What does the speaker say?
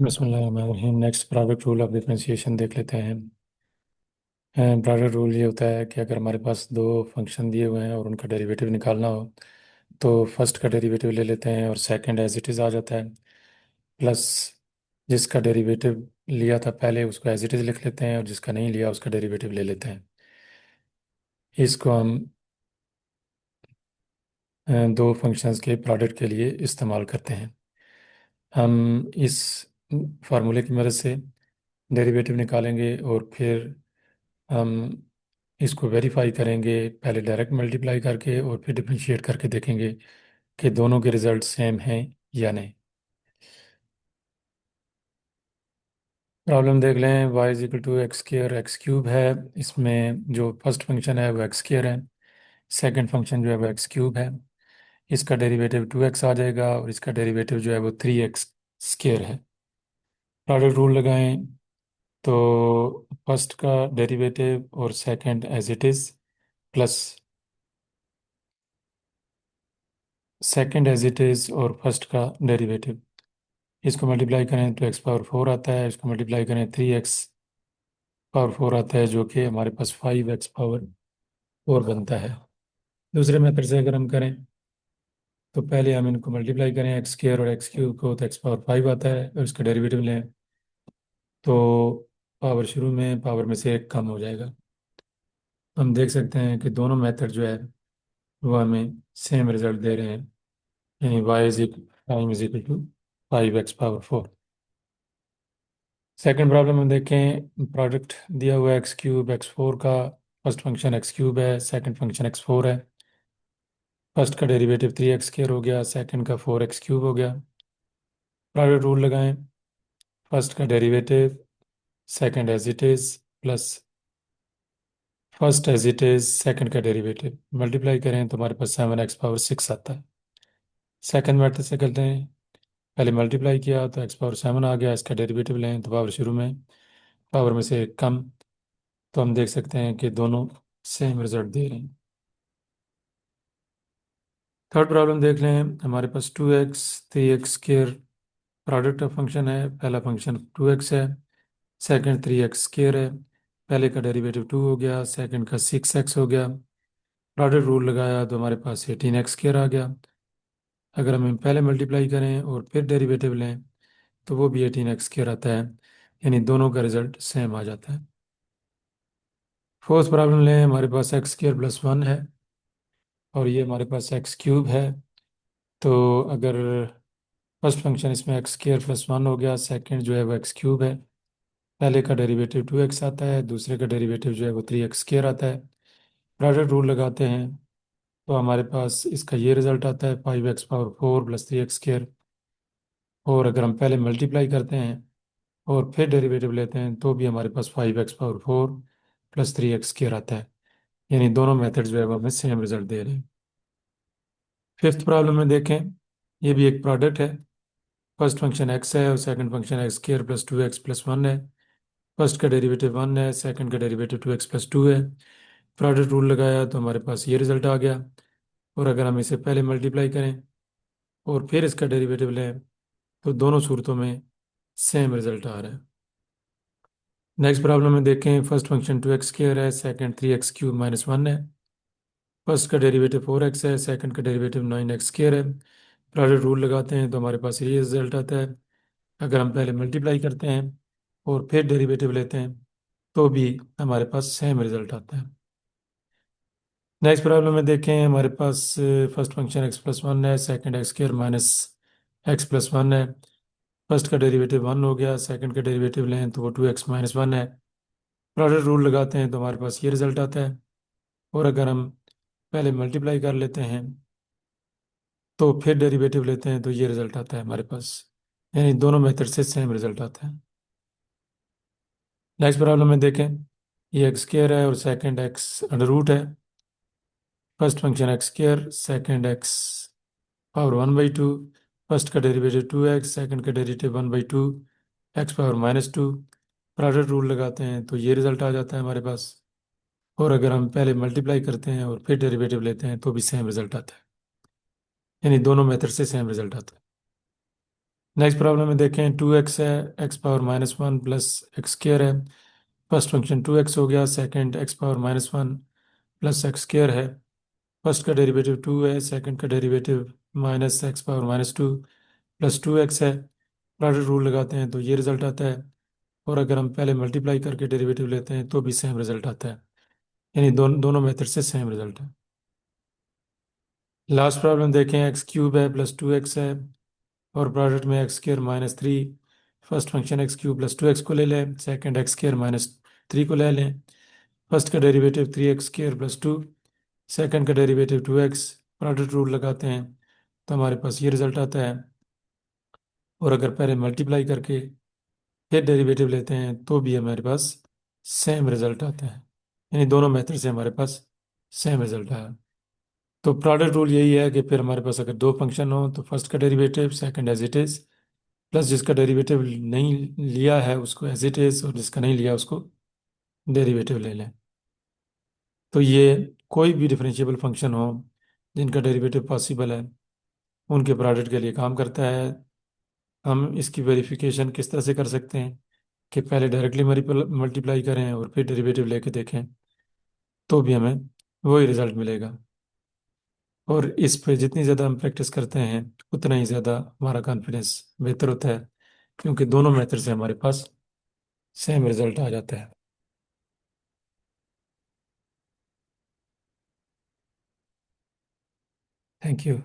बिस्मिल्लाहिर्रहमानिर्रहीम। Next product rule of differentiation देख लेते हैं। प्रोडक्ट रूल ये होता है कि अगर हमारे पास दो फंक्शन दिए हुए हैं और उनका डेरिवेटिव निकालना हो तो फर्स्ट का डेरिवेटिव ले लेते हैं और सेकंड एज इट इज़ आ जाता है, प्लस जिसका डेरिवेटिव लिया था पहले उसको एज इट इज़ लिख लेते हैं और जिसका नहीं लिया उसका डेरिवेटिव ले लेते हैं। इसको हम दो फंक्शंस के प्रोडक्ट के लिए इस्तेमाल करते हैं। हम इस फार्मूले की मदद से डेरिवेटिव निकालेंगे और फिर हम इसको वेरीफाई करेंगे, पहले डायरेक्ट मल्टीप्लाई करके और फिर डिफरेंशिएट करके देखेंगे कि दोनों के रिजल्ट सेम हैं या नहीं। प्रॉब्लम देख लें। y is equal to x square x cube है। इसमें जो फर्स्ट फंक्शन है वो एक्स स्क्र है, सेकंड फंक्शन जो है वो एक्स क्यूब है। इसका डेरिवेटिव 2x आ जाएगा और इसका डेरिवेटिव जो है वो 3x स्क्र है। प्रोडक्ट रूल लगाएं तो फर्स्ट का डेरिवेटिव और second as it is, plus second as it is और फर्स्ट का डेरिवेटिव, इसको मल्टीप्लाई करें तो x⁴ आता है, इसको मल्टीप्लाई करें 3x⁴ आता है, जो कि हमारे पास 5x⁴ बनता है। दूसरे मेथड से अगर हम करें तो पहले हम इनको मल्टीप्लाई करें एक्स स्क्र और एक्स क्यूब को, तो x⁴ आता है और इसका डेरिवेटिव लें तो पावर शुरू में पावर में से एक कम हो जाएगा। हम देख सकते हैं कि दोनों मेथड जो है वो हमें सेम रिजल्ट दे रहे हैं, यानी y time is equal to 5x⁴। Second problem में देखें, प्रोडक्ट दिया हुआ है एक्स क्यूब x⁴ का। फर्स्ट फंक्शन एक्स क्यूब है, सेकंड फंक्शन x⁴ है। फर्स्ट का डेरिवेटिव 3x² हो गया, सेकंड का 4x³ हो गया। प्रोडक्ट रूल लगाएं। फर्स्ट का derivative, second as it is, plus first as it is second का डेरिवेटिव मल्टीप्लाई करें तो हमारे पास 7x⁴ आता है। सेकंड मेथड से करते हैं, पहले मल्टीप्लाई किया तो x⁴ आ गया, इसका डेरिवेटिव लें तो पावर शुरू में पावर में से एक कम। तो हम देख सकते हैं कि दोनों सेम रिजल्ट दे रहे हैं। थर्ड प्रॉब्लम देख लें। हमारे पास 2x 3x² product of function है। पहला फंक्शन 2x है, सेकंड 3x² है। पहले का डेरिवेटिव 2 हो गया, सेकंड का 6x हो गया। प्रोडक्ट रूल लगाया तो हमारे पास 18x² आ गया। अगर हम पहले मल्टीप्लाई करें और फिर डेरिवेटिव लें तो वो भी 18x² आता है, यानी दोनों का रिजल्ट सेम आ जाता है। फोर्थ प्रॉब्लम लें। हमारे पास x² + 1 है और ये हमारे पास x³ है। तो अगर फर्स्ट फंक्शन इसमें x² + 1 हो गया, सेकंड जो है वो x³ है। पहले का डेरिवेटिव 2x आता है, दूसरे का डेरिवेटिव जो है वो 3x² आता है। प्रोडक्ट रूल लगाते हैं तो हमारे पास इसका ये रिजल्ट आता है 5x⁴ + 3x²। और अगर हम पहले मल्टीप्लाई करते हैं और फिर डेरिवेटिव लेते हैं तो भी हमारे पास 5x⁴ + 3x² आता है, यानी दोनों मेथड जो है वो हमें सेम रिजल्ट दे रहे हैं। फिफ्थ प्रॉब्लम में देखें, ये भी एक प्रोडक्ट है। फर्स्ट फंक्शन x है और सेकंड फंक्शन x² + 2x + 1 है। फर्स्ट का डेरिवेटिव 1 है, सेकंड का डेरिवेटिव 2x + 2 है। प्रोडक्ट रूल लगाया तो हमारे पास ये रिजल्ट आ गया। और अगर हम इसे पहले मल्टीप्लाई करें और फिर इसका डेरिवेटिव लें तो दोनों सूरतों में सेम रिजल्ट आ रहा है। नेक्स्ट प्रॉब्लम में देखें, फर्स्ट फंक्शन 2x² है, सेकंड 3x³ - 1 है। फर्स्ट का डेरिवेटिव 4x है, सेकंड का डेरिवेटिव 9x² है। प्रोडक्ट रूल लगाते हैं तो हमारे पास ये रिजल्ट आता है। अगर हम पहले मल्टीप्लाई करते हैं और फिर डेरिवेटिव लेते हैं तो भी हमारे पास सेम रिजल्ट आता है। नेक्स्ट प्रॉब्लम में देखें, हमारे पास फर्स्ट फंक्शन x+1 है, सेकंड x² - x+1 है। फर्स्ट का डेरिवेटिव 1 हो गया, सेकंड का डेरिवेटिव लें तो वो 2x - 1 है। प्रोडक्ट रूल लगाते हैं तो हमारे पास ये रिजल्ट आता है। और अगर हम पहले मल्टीप्लाई कर लेते हैं तो फिर डेरिवेटिव लेते हैं तो ये रिजल्ट आता है हमारे पास, यानी दोनों मेथड से सेम रिजल्ट आता है। नेक्स्ट प्रॉब्लम में देखें, ये x² है और सेकंड x√, है। First function x², second x⁴1/2। First का डेरिवेटिव 2x, सेकंड का डेरिवेटिव 1/2 x⁻−2। प्रोडक्ट रूल लगाते हैं तो ये रिजल्ट आ जाता है हमारे पास। और अगर हम पहले मल्टीप्लाई करते हैं और फिर डेरिवेटिव लेते हैं तो भी सेम रिजल्ट आता है, यानी दोनों मेथड से सेम रिजल्ट आता है। नेक्स्ट प्रॉब्लम में देखें 2x है, x power -1 plus x square है। फर्स्ट फंक्शन 2x हो गया, second x power -1 plus x square है। फर्स्ट का डेरिवेटिव 2 है, सेकंड का derivative minus x power -2 plus 2x है। प्रोडक्ट रूल लगाते हैं तो ये रिजल्ट आता है। और अगर हम पहले मल्टीप्लाई करके डेरिवेटिव लेते हैं तो भी सेम रिजल्ट आता है, यानी दोनों मेथड से सेम रिजल्ट है। लास्ट प्रॉब्लम देखें, x³ है प्लस 2x है और प्रोडक्ट में x² -3। First function x³ plus 2x को ले लें, सेकंड x² -3 को ले लें। फर्स्ट का डेरिवेटिव 3x² प्लस 2, सेकंड का डेरिवेटिव 2x। प्रोडक्ट रूल लगाते हैं तो हमारे पास ये रिजल्ट आता है। और अगर पहले मल्टीप्लाई करके फिर डेरिवेटिव लेते हैं तो भी हमारे पास सेम रिजल्ट आता है, यानी दोनों मेथड से हमारे पास सेम रिजल्ट आया। तो प्रोडक्ट रूल यही है कि फिर हमारे पास अगर दो फंक्शन हो तो फर्स्ट का derivative second as it is, plus जिसका डेरिवेटिव नहीं लिया है उसको एज इट इज और जिसका नहीं लिया उसको डेरिवेटिव ले लें। तो ये कोई भी डिफरेंशिएबल फंक्शन हो जिनका डेरिवेटिव पॉसिबल है उनके प्रोडक्ट के लिए काम करता है। हम इसकी वेरिफिकेशन किस तरह से कर सकते हैं कि पहले डायरेक्टली मल्टीप्लाई करें और फिर डेरिवेटिव लेके देखें तो भी हमें वही रिजल्ट मिलेगा। और इस पे जितनी ज़्यादा हम प्रैक्टिस करते हैं उतना ही ज़्यादा हमारा कॉन्फिडेंस बेहतर होता है, क्योंकि दोनों मेथड से हमारे पास सेम रिजल्ट आ जाता है। Thank you.